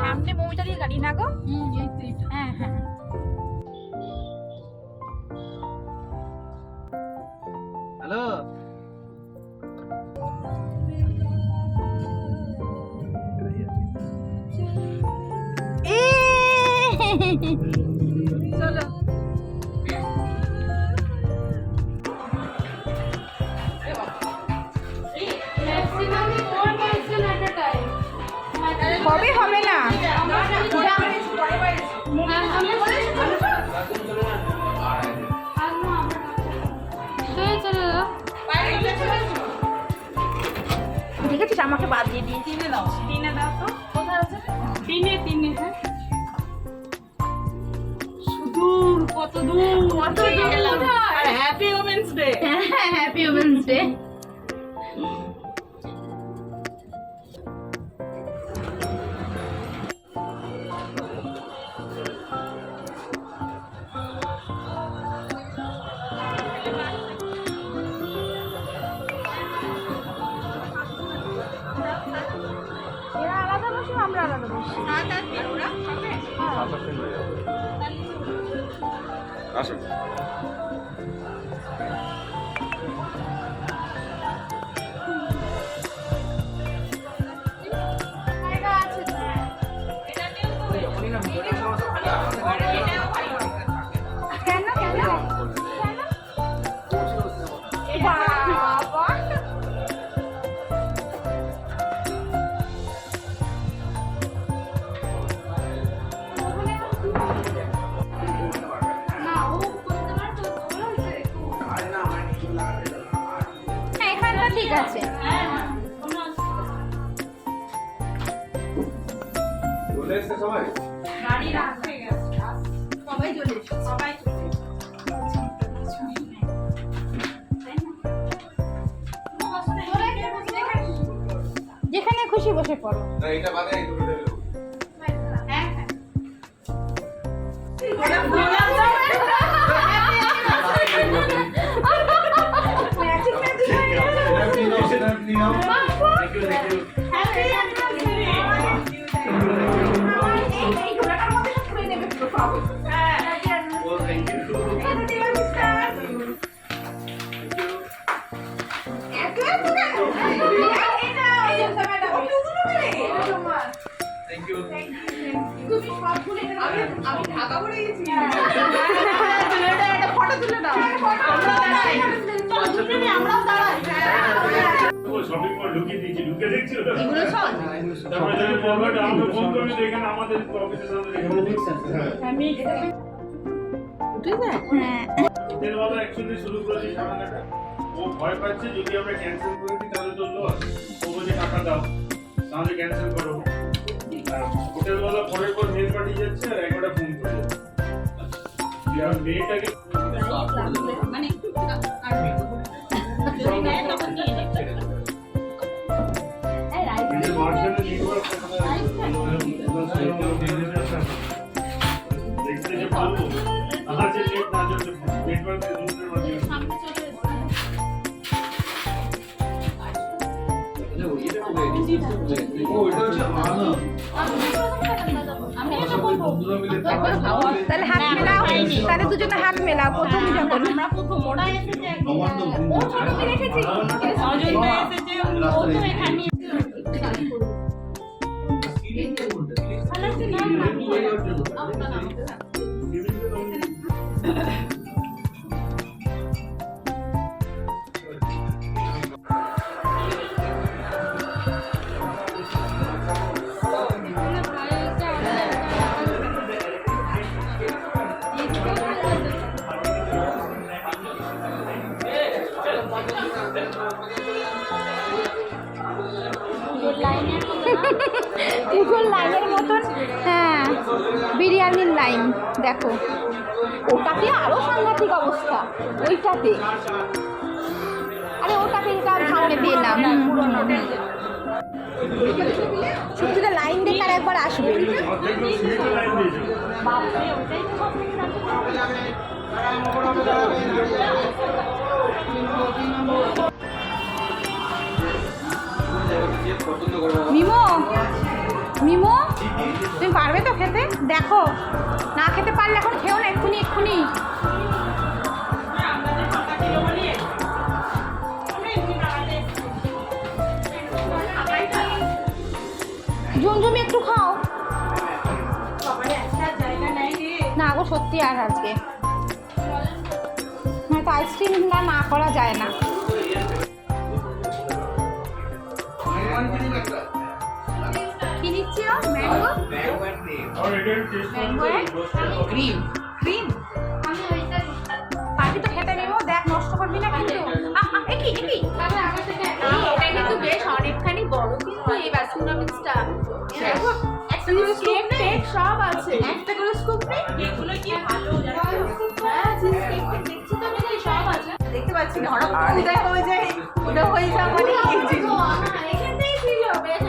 সামনে মৌমিতাদির গাড়ি না গো? হ্যাঁ হ্যাঁ। হ্যালো, চলো কবে হবে না? দেখেছিস আমাকে বাদ দিয়ে দিয়ে তিনে দাও তো কোথায় আছে তিনে হ্যাঁ সুদূর কত দূর গেলাম আর হ্যাপি ওমেন্স ডে হ্যাঁ হ্যাপি উমেন্স ডে। এরা আলাদা বসে আমরা আলাদা বসি। আসুন। কেন কেন বাবা এখানটা ঠিক আছে। চলে এসছে সবাই? গাড়ি রাখতে গেছে সবাই চলে এসেছে সবাই যেখানে খুশি বসে পড়ো। না, এটা বাদে এই দুটো দেবে। সেটা আপনি নাও। Thank you, thank you. Oh, thank you. Thank you. আমি ঢাকা পড়ে গেছি আমরাও দাঁড়াই শপিং মল ঢুকিয়ে দিয়েছি, ঢুকে দেখছি ওটা। এগুলো সব তারপরে যদি বলবে আমাকে ফোন করবি তো এখানে আমাদের অফিসের সামনে এখানে হ্যাঁ হোটেল ওয়ালা অ্যাকচুয়ালি শুরু করেছে ঝামেলাটা। ও ভয় পাচ্ছে যদি আমরা ক্যান্সেল করে দিই তাহলে তো লস। ও বলছে টাকা দাও, তাহলে ক্যান্সেল করো। হোটেল ওয়ালা পরের পর মেল পাঠিয়ে যাচ্ছে আর একটা ফোন করে যাচ্ছে। আর মেয়েটাকে মানে একটু আর যদি নেয় তখন নিয়ে নেবে নিজের মাঝখানে নেটওয়ার্ক দেখতে যে পারবো আমার যে নেট না চলছে নেটওয়ার্ক রুমের মাঝখানে সামনে চলে এসেছে আমি এটা বলবো তাহলে হাত মেলাও, তাহলে দুজনে হাত মেলাও প্রথম যখন আমরা প্রথম ওরা এসেছে ও ছোট করে এসেছি। অজন্তা এসেছে ও তো এখানে পুজোর লাইনের মতন। হ্যাঁ বিরিয়ানির লাইন দেখো, ওটাতে আরো সাংঘাতিক অবস্থা। ওইটাতে আরে ওটাতে এটা সামনে দিলাম সত্যিটা লাইন দেখে আর একবার আসবে। মিমো মিমো তুমি পারবে তো খেতে? দেখো, না খেতে পারলে এখন খেও না, এক্ষুনি এক্ষুনি। আমাদের টাকা ছিল বলে আমরা এমনি টাকাতে ঝুমঝুমি একটু খাও। সবাই একটা জায়গা নেই রে। না গো সত্যি আর আজকে হয়তো আইসক্রিম না করা যায় না। কি নিচ্ছি? ম্যাঙ্গো और इधर टेस्ट ম্যাঙ্গো ক্রিম ক্রিম। পাখি তো খেতে নেবো, দেখ নষ্ট করবি না কিন্তু। একই একই এটা কিন্তু বেশ অনেকখানি বড় কিন্তু এই বাস্কিনরবিন্সটা দেখো একটা করে স্কুপ কেক সব আছে একটা করে স্কুপ নেই এগুলো কি ভালো জানো? হ্যাঁ চিজ কেক দেখছি তো নাকি সব আছে দেখতে পাচ্ছি না, হঠাৎ উদয় হয়ে যায়, উদয় হয়ে যাওয়া মানে এখানটাই ছিল বেশ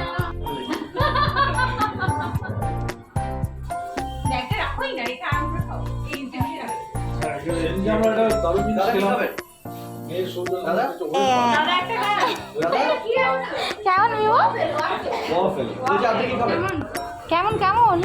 ব্যাগটা রাখোই না, রেখে আমরা খাও। এই জিনিসটা রাখো। আমরা একটা দারুণ জিনিস দাদা কি খেলাম খাবে? মেয়ের সৌন্দর্য দাদা? দাদা একটা খাও। দাদা কেমন বিভু? ওয়াফেল বলছি আপনি কি খাবেন? কেমন কেমন?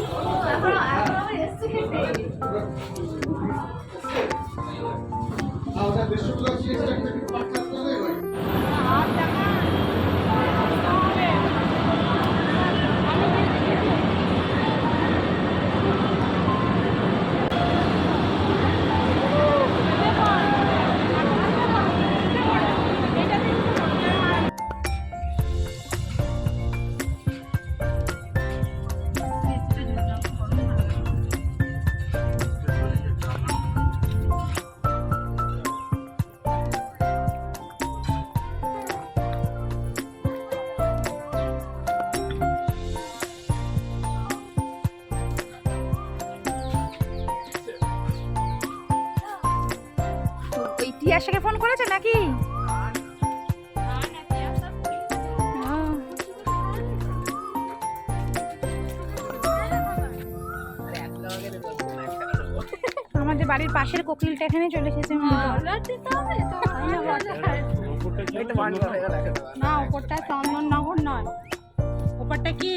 ওই টিয়াশাকে ফোন করেছে নাকি? আমাদের বাড়ির পাশের কোকিলটা এখানে চলে এসেছে। না ওপরটা চন্দননগর নয়, ওপরটা কি